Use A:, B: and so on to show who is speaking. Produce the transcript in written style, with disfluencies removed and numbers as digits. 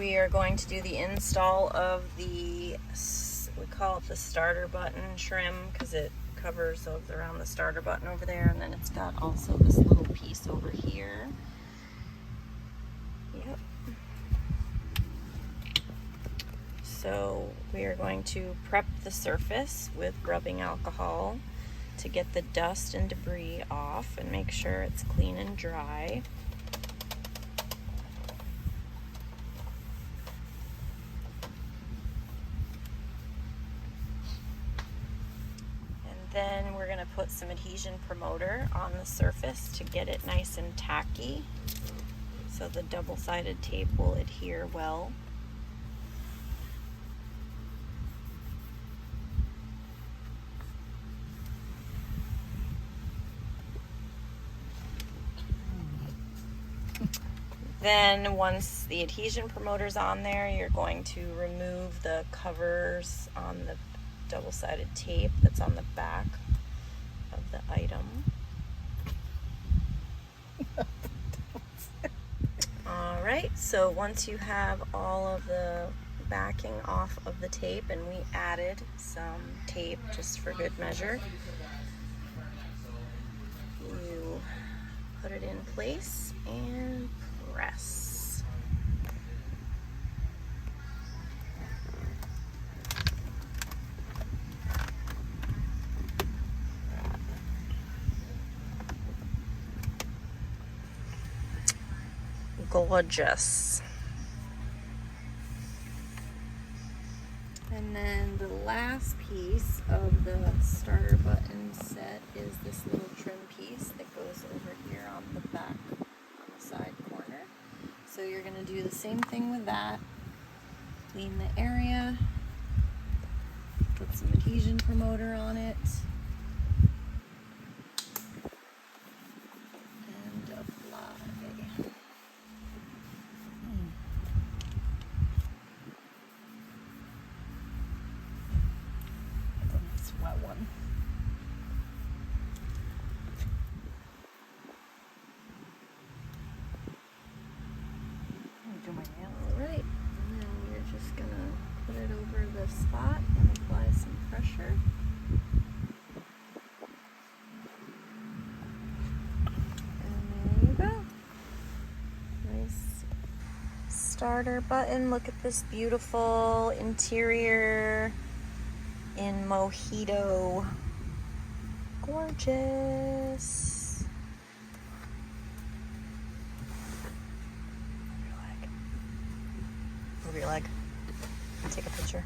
A: we are going to do the install of the, we call it the starter button trim, because it covers around the starter button over there, and then it's got also this little piece over here. Yep. So we are going to prep the surface with rubbing alcohol to get the dust and debris off and make sure it's clean and dry. Then we're going to put some adhesion promoter on the surface to get it nice and tacky, so the double-sided tape will adhere well. Then once the adhesion promoter's on there, you're going to remove the covers on the double-sided tape that's on the back of the item. Alright, so once you have all of the backing off of the tape, and we added some tape just for good measure, you put it in place and press. Gorgeous. And then the last piece of the starter button set is this little trim piece that goes over here on the back, on the side corner. So you're going to do the same thing with that. Clean the area, put some adhesion promoter on it, and apply. That's a wet one. Do my nails. Alright, and then you're just gonna put it over the spot and apply some pressure. And there you go. Nice starter button. Look at this beautiful interior in mojito. Gorgeous. Over your leg. Take a picture.